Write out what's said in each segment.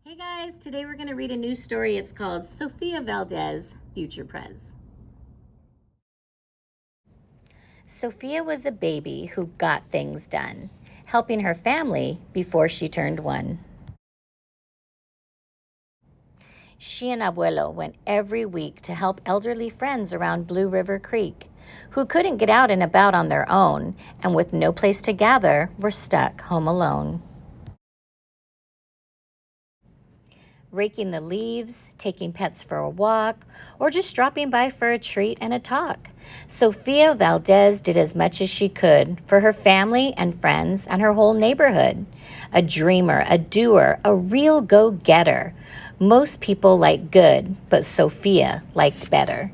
Hey guys, today we're going to read a new story. It's called Sofia Valdez, Future Prez. Sofia was a baby who got things done, helping her family before she turned one. She and Abuelo went every week to help elderly friends around Blue River Creek, who couldn't get out and about on their own and with no place to gather were stuck home alone. Raking the leaves, taking pets for a walk, or just dropping by for a treat and a talk. Sofia Valdez did as much as she could for her family and friends and her whole neighborhood. A dreamer, a doer, a real go-getter. Most people like good, but Sofia liked better.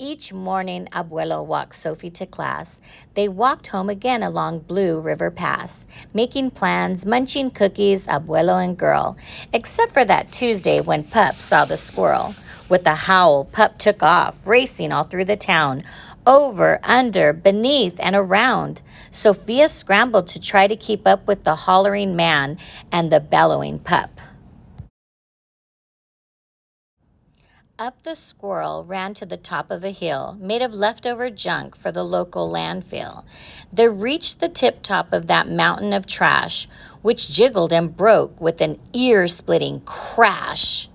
Each morning, Abuelo walked Sophie to class. They walked home again along Blue River Pass, making plans, munching cookies, Abuelo and girl. Except for that Tuesday when Pup saw the squirrel. With a howl, Pup took off, racing all through the town, over, under, beneath, and around. Sofia scrambled to try to keep up with the hollering man and the bellowing Pup. Up the squirrel ran to the top of a hill made of leftover junk for the local landfill. They reached the tip top of that mountain of trash, which jiggled and broke with an ear-splitting crash.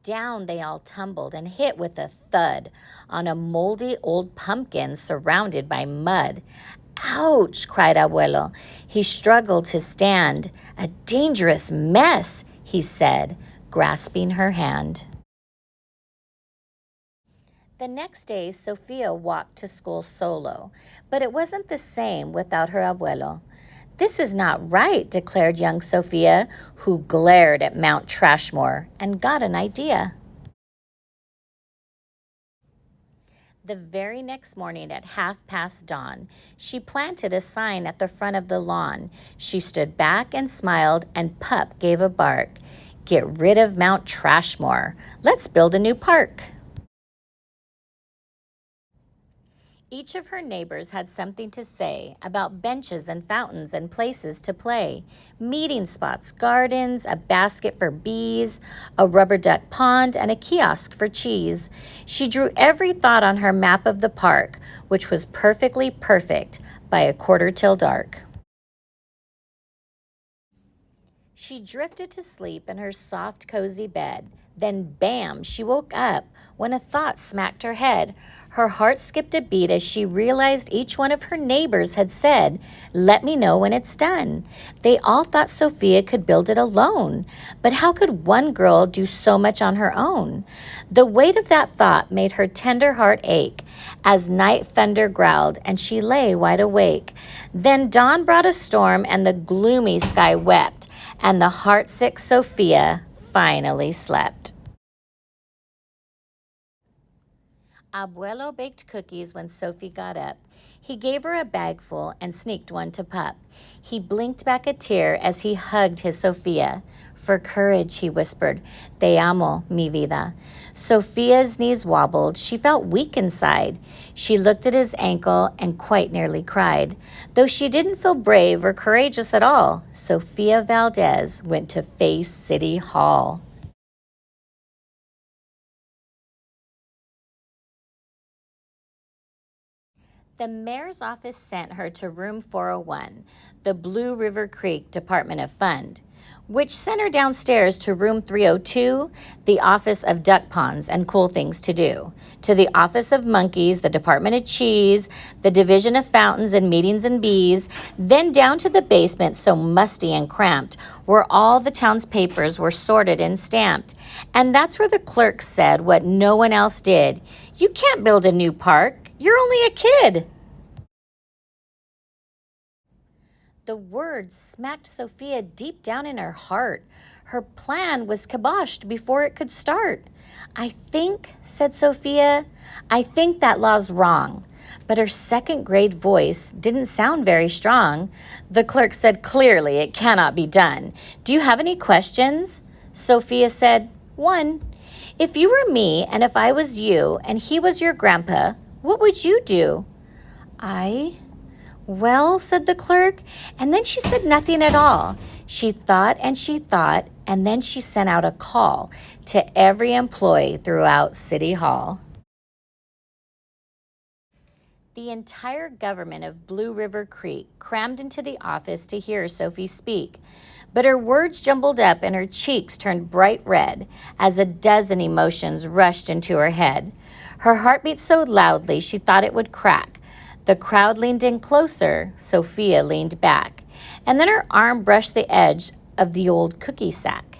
Down they all tumbled and hit with a thud on a moldy old pumpkin surrounded by mud. "Ouch!" cried Abuelo. He struggled to stand. "A dangerous mess," he said, grasping her hand. The next day, Sofia walked to school solo, but it wasn't the same without her abuelo. "This is not right," declared young Sofia, who glared at Mount Trashmore and got an idea. The very next morning at dawn, she planted a sign at the front of the lawn. She stood back and smiled, and Pup gave a bark. "Get rid of Mount Trashmore. Let's build a new park." Each of her neighbors had something to say about benches and fountains and places to play, meeting spots, gardens, a basket for bees, a rubber duck pond, and a kiosk for cheese. She drew every thought on her map of the park, which was perfectly perfect by a quarter till dark. She drifted to sleep in her soft, cozy bed. Then, bam, she woke up when a thought smacked her head. Her heart skipped a beat as she realized each one of her neighbors had said, "Let me know when it's done." They all thought Sofia could build it alone. But how could one girl do so much on her own? The weight of that thought made her tender heart ache as night thunder growled and she lay wide awake. Then dawn brought a storm and the gloomy sky wept, and the heartsick Sofia finally slept. Abuelo baked cookies when Sophie got up. He gave her a bagful and sneaked one to Pup. He blinked back a tear as he hugged his Sofia. "For courage," he whispered. "Te amo, mi vida." Sofia's knees wobbled. She felt weak inside. She looked at his ankle and quite nearly cried. Though she didn't feel brave or courageous at all, Sofia Valdez went to face City Hall. The mayor's office sent her to room 401, the Blue River Creek Department of Fund, which sent her downstairs to room 302, the Office of Duck Ponds and Cool Things to Do, to the Office of Monkeys, the Department of Cheese, the Division of Fountains and Meetings and Bees, then down to the basement so musty and cramped, where all the town's papers were sorted and stamped. And that's where the clerk said what no one else did. "You can't build a new park. You're only a kid." The words smacked Sofia deep down in her heart. Her plan was kiboshed before it could start. "I think," said Sofia, "I think that law's wrong." But her second grade voice didn't sound very strong. The clerk said, "Clearly, it cannot be done. Do you have any questions?" Sofia said, "One. If you were me and if I was you and he was your grandpa, what would you do?" "I? Well, said the clerk, and then she said nothing at all. She thought, and then she sent out a call to every employee throughout City Hall. The entire government of Blue River Creek crammed into the office to hear Sophie speak, but her words jumbled up and her cheeks turned bright red as a dozen emotions rushed into her head. Her heart beat so loudly she thought it would crack. The crowd leaned in closer, Sophia leaned back, and then her arm brushed the edge of the old cookie sack.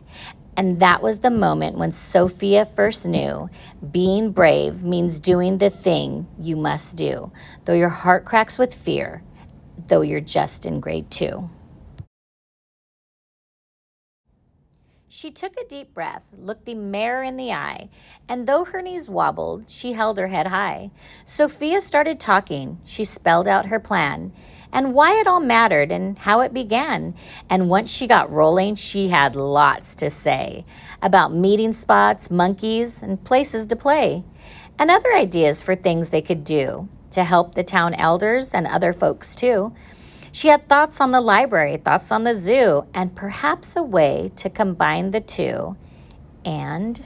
And that was the moment when Sophia first knew being brave means doing the thing you must do, though your heart cracks with fear, though you're just in grade 2. She took a deep breath, looked the mayor in the eye, and though her knees wobbled, she held her head high. Sophia started talking. She spelled out her plan and why it all mattered and how it began. And once she got rolling, she had lots to say about meeting spots, monkeys, and places to play, and other ideas for things they could do to help the town elders and other folks too. She had thoughts on the library, thoughts on the zoo, and perhaps a way to combine the two. And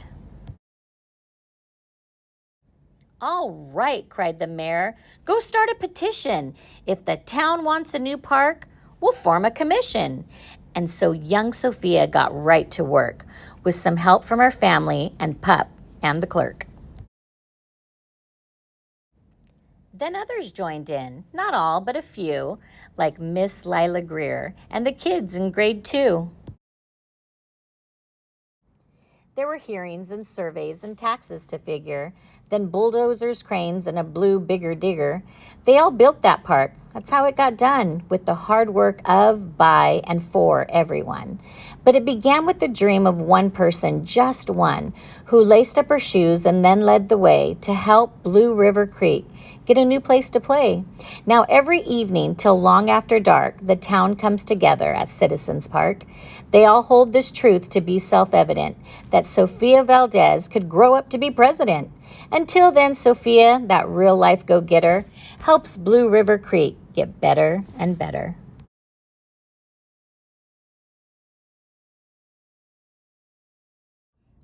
all right, cried the mayor, go start a petition. If the town wants a new park, we'll form a commission. And so young Sophia got right to work with some help from her family and Pup and the clerk. Then others joined in, not all, but a few, like Miss Lila Greer and the kids in grade 2. There were hearings and surveys and taxes to figure, then bulldozers, cranes, and a blue bigger digger. They all built that park. That's how it got done, with the hard work of, by, and for everyone. But it began with the dream of one person, just one, who laced up her shoes and then led the way to help Blue River Creek get a new place to play. Now, every evening till long after dark, the town comes together at Citizens Park. They all hold this truth to be self-evident, that Sofia Valdez could grow up to be president. Until then, Sofia, that real-life go-getter, helps Blue River Creek get better and better.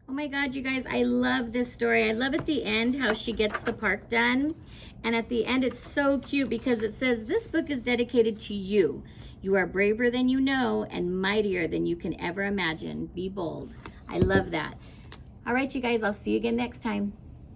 Oh my God, you guys, I love this story. I love at the end how she gets the park done. And at the end, it's so cute because it says, this book is dedicated to you. You are braver than you know and mightier than you can ever imagine. Be bold. I love that. All right, you guys, I'll see you again next time.